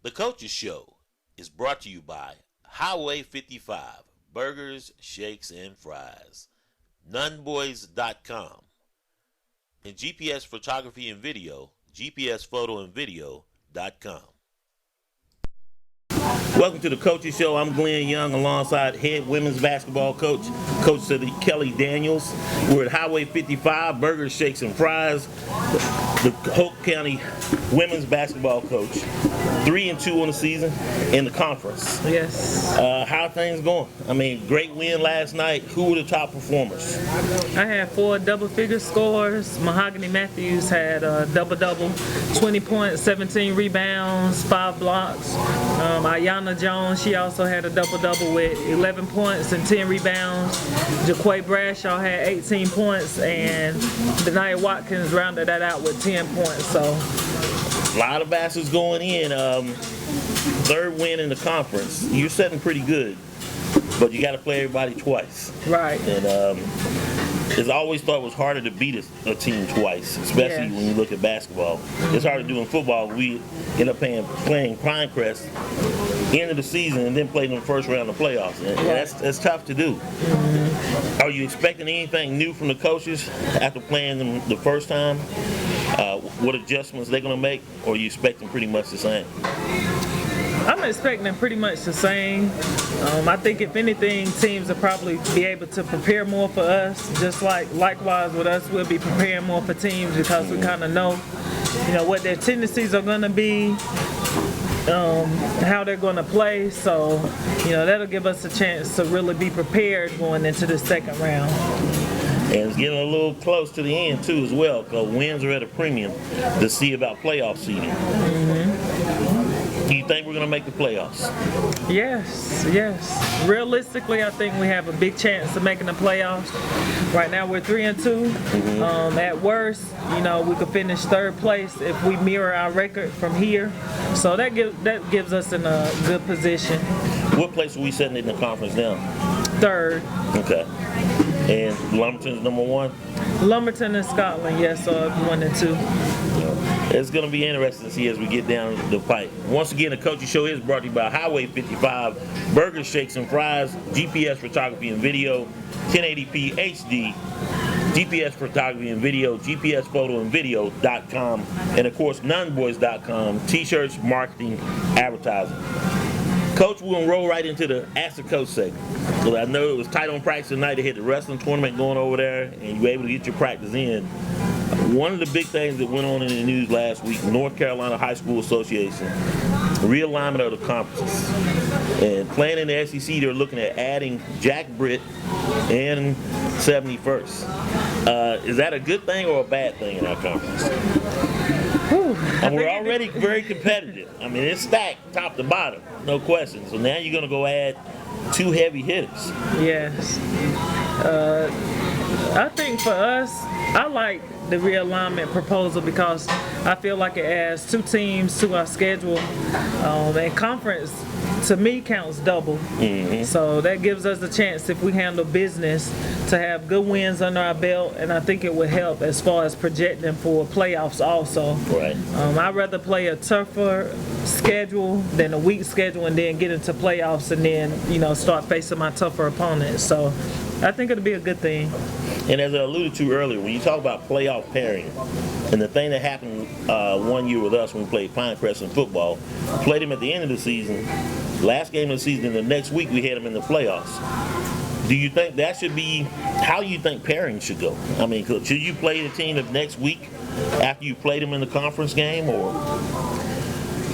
The Coaches Show is brought to you by Highway 55, Burgers, Shakes, and Fries, Nunboys.com, and GPS Photography and Video, GPSPhotoandVideo.com. Welcome to the Coaches Show. I'm Glenn Young alongside head women's basketball coach, Coach Sakellie Daniels. We're at Highway 55, Burgers, Shakes, and Fries. The Hope County women's basketball coach, 3-2 on the season in the conference. Yes. How are things going? I mean, great win last night. Who were the top performers? I had 4 double-figure scores. Mahogany Matthews had a double-double, 20 points, 17 rebounds, 5 blocks. Ayanna Jones, she also had a double-double with 11 points and 10 rebounds. Jaquay Bradshaw had 18 points, and Denia Watkins rounded that out with 10 points. So a lot of baskets going in. Third win in the conference. You're setting pretty good, but you got to play everybody twice. Right. And it's always thought it was harder to beat a team twice, especially when you look at basketball. It's hard to do in football. We end up playing Pinecrest end of the season and then play in the first round of playoffs. And that's tough to do. Are you expecting anything new from the coaches after playing them the first time? What adjustments they're going to make, or are you expecting pretty much the same? I'm expecting pretty much the same. I think if anything, teams will probably be able to prepare more for us. Just likewise with us, we'll be preparing more for teams because we kind of know, what their tendencies are going to be, how they're going to play. So, that'll give us a chance to really be prepared going into the second round. And it's getting a little close to the end, too, as well, because wins are at a premium to see about playoff seeding. Do you think we're going to make the playoffs? Yes. Realistically, I think we have a big chance of making the playoffs. Right now, we're 3-2. At worst, we could finish third place if we mirror our record from here. So that gives us in a good position. What place are we sitting in the conference now? Third. Okay. And Lumberton's number 1? Lumberton and Scotland, yes, so 1 and 2. It's going to be interesting to see as we get down the pipe. Once again, the Coaching Show is brought to you by Highway 55, Burgers, Shakes, and Fries, GPS Photography and Video, 1080p HD, GPS Photography and Video, GPSPhotoandVideo.com, and of course, Nunboys.com, T-shirts, marketing, advertising. Coach, we're going to roll right into the Ask the Coach segment. So I know it was tight on practice tonight. They had the wrestling tournament going over there, and you were able to get your practice in. One of the big things that went on in the news last week, North Carolina High School Association, realignment of the conferences. And playing in the SEC, they're looking at adding Jack Britt and 71st. Is that a good thing or a bad thing in our conference? And we're already very competitive. I mean, it's stacked top to bottom, no question. So now you're going to go add 2 heavy hitters. Yes. I think for us, I like the realignment proposal because I feel like it adds 2 teams to our schedule. And conference, to me, counts double. So that gives us a chance, if we handle business, to have good wins under our belt, and I think it would help as far as projecting for playoffs also. Right. I'd rather play a tougher schedule than a weak schedule and then get into playoffs and then, start facing my tougher opponents. So I think it'll be a good thing. And as I alluded to earlier, when you talk about playoff pairing, and the thing that happened one year with us when we played Pinecrest in football, played them at the end of the season, last game of the season, and the next week we had them in the playoffs. Do you think that should be how you think pairing should go? I mean, should you play the team of next week after you played them in the conference game, or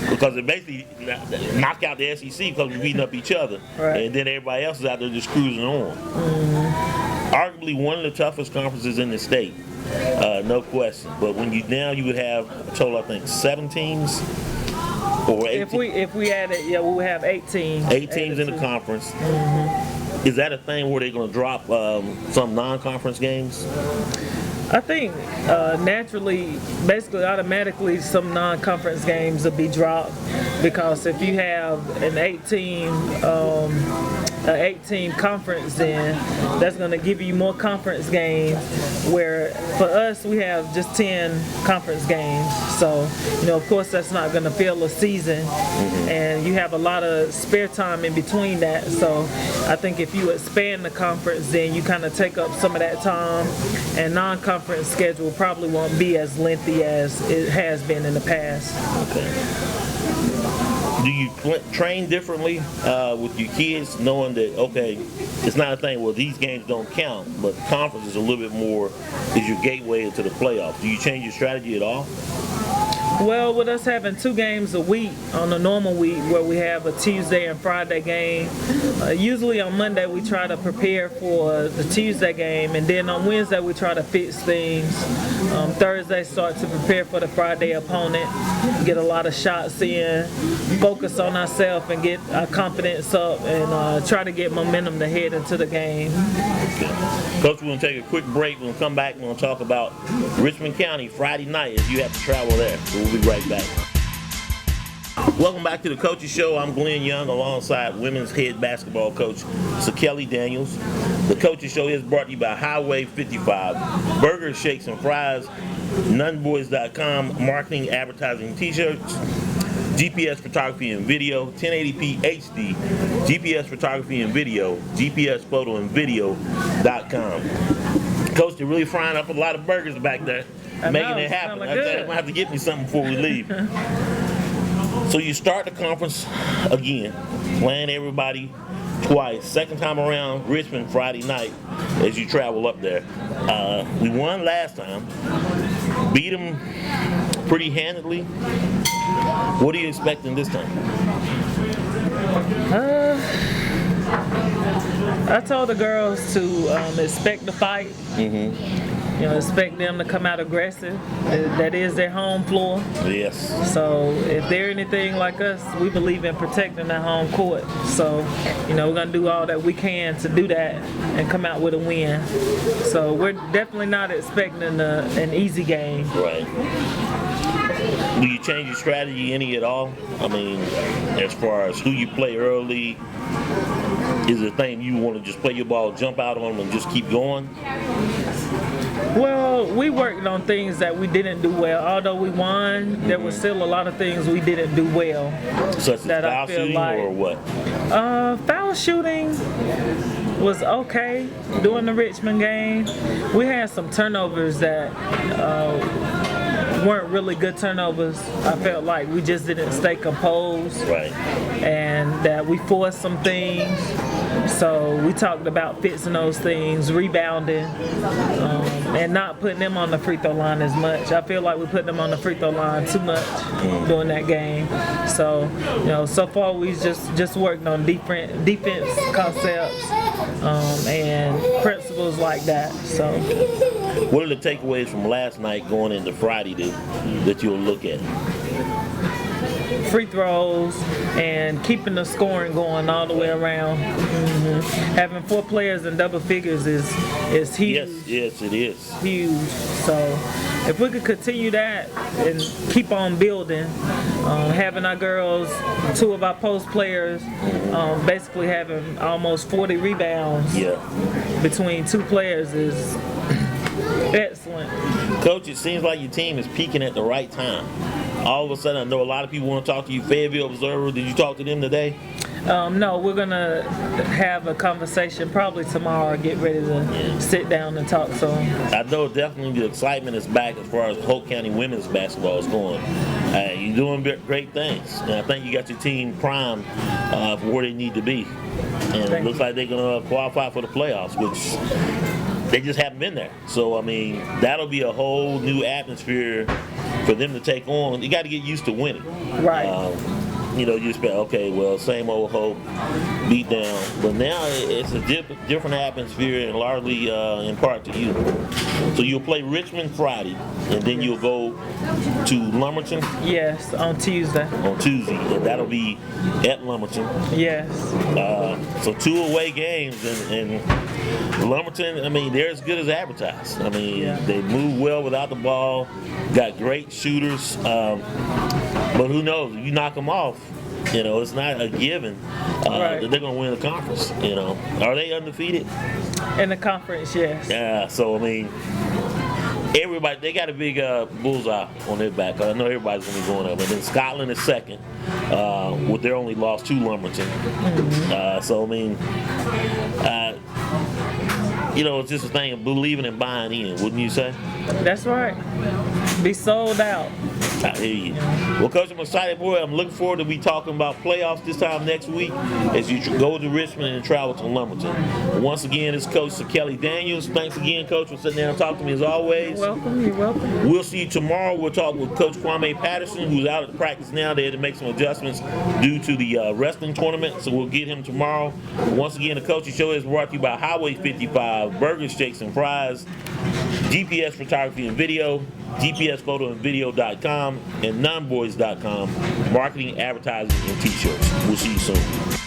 because it basically knock out the SEC because we're beating up each other, right, and then everybody else is out there just cruising on? Arguably one of the toughest conferences in the state, no question. But when you would have a total, I think, 7 teams. Or 18. If we add it, we would have 8 teams. 8 teams in the conference. Is that a thing where they're going to drop some non-conference games? I think naturally, basically automatically, some non-conference games will be dropped because if you have an 8-team 8-team conference, then that's going to give you more conference games, where for us we have just 10 conference games. So, of course that's not going to fill a season, and you have a lot of spare time in between that. So I think if you expand the conference, then you kind of take up some of that time, and non-conference schedule probably won't be as lengthy as it has been in the past. Okay. Do you train differently with your kids, knowing that, okay, it's not a thing, well, these games don't count, but conference is a little bit more, is your gateway into the playoffs. Do you change your strategy at all? Well, with us having 2 games a week on a normal week, where we have a Tuesday and Friday game, usually on Monday we try to prepare for the Tuesday game, and then on Wednesday we try to fix things. Thursday start to prepare for the Friday opponent, get a lot of shots in, focus on ourselves and get our confidence up, and try to get momentum to head into the game. Coach, we're going to take a quick break. We're going to come back and we're going to talk about Richmond County Friday night as you have to travel there. So we'll be right back. Welcome back to the Coaches Show. I'm Glenn Young alongside women's head basketball coach Sakellie Daniels. The Coaches Show is brought to you by Highway 55, Burgers, Shakes, and Fries, nunboys.com, marketing, advertising, t-shirts, GPS photography and video, 1080p HD, GPS photography and video, GPS photo and video.com. Coach, they're really frying up a lot of burgers back there, making it happen. I'm gonna have to get me something before we leave. So you start the conference again, playing everybody twice. Second time around, Richmond Friday night as you travel up there. We won last time, beat them pretty handedly. What are you expecting this time? I told the girls to expect the fight. Expect them to come out aggressive. That is their home floor. Yes. So if they're anything like us, we believe in protecting their home court. So, we're going to do all that we can to do that and come out with a win. So we're definitely not expecting an easy game. Right. Do you change your strategy any at all? I mean, as far as who you play early, is it a thing you want to just play your ball, jump out on them, and just keep going? Well, we worked on things that we didn't do well. Although we won, there was still a lot of things we didn't do well. Such as foul shooting or what? Foul shooting was okay during the Richmond game. We had some turnovers that weren't really good turnovers. I felt like we just didn't stay composed. Right. And that we forced some things. So we talked about fixing those things, rebounding, and not putting them on the free throw line as much. I feel like we put them on the free throw line too much during that game. So, so far we just worked on defense concepts and principles like that. So, what are the takeaways from last night going into Friday that you'll look at? Free throws and keeping the scoring going all the way around. Having 4 players in double figures is huge. Yes, it is. Huge. So if we could continue that and keep on building, having our girls, 2 of our post players, basically having almost 40 rebounds between 2 players is excellent. Coach, it seems like your team is peaking at the right time. All of a sudden, I know a lot of people want to talk to you. Fayetteville Observer, did you talk to them today? No, we're going to have a conversation probably tomorrow, get ready to sit down and talk to them. I know definitely the excitement is back as far as Polk County women's basketball is going. You're doing great things, and I think you got your team primed for where they need to be. And it looks like they're going to qualify for the playoffs, which they just haven't been there. So, I mean, that'll be a whole new atmosphere for them to take on. You got to get used to winning. Right. You expect, okay, well, same old hope, beat down. But now it's a different atmosphere, and largely in part to you. So you'll play Richmond Friday, and then you'll go to Lumberton? Yes, on Tuesday. On Tuesday, and that'll be at Lumberton. Yes. So 2 away games, and Lumberton, I mean, they're as good as advertised. I mean, they move well without the ball, got great shooters, but who knows, if you knock them off, It's not a given Right. that they're going to win the conference. Are they undefeated? In the conference, yes. Yeah. So I mean, everybody they got a big bullseye on their back. I know everybody's going to be going up, and then Scotland is second with their only loss to Lumberton. So I mean. It's just a thing of believing and buying in, wouldn't you say? That's right. Be sold out. I hear you. Well, Coach, I'm excited, boy. I'm looking forward to be talking about playoffs this time next week as you go to Richmond and travel to Lumberton. Once again, it's Coach Sakellie Daniels. Thanks again, Coach, for sitting down and talking to me as always. Welcome. You're welcome. We'll see you tomorrow. We'll talk with Coach Kwame Patterson, who's out at practice now. They had to make some adjustments due to the wrestling tournament, so we'll get him tomorrow. Once again, the Coaching Show is brought to you by Highway 55, Burgers, Steaks, and Fries, GPS Photography and Video, GPSPhotoandVideo.com, and nonboys.com, marketing, advertising, and t-shirts. We'll see you soon.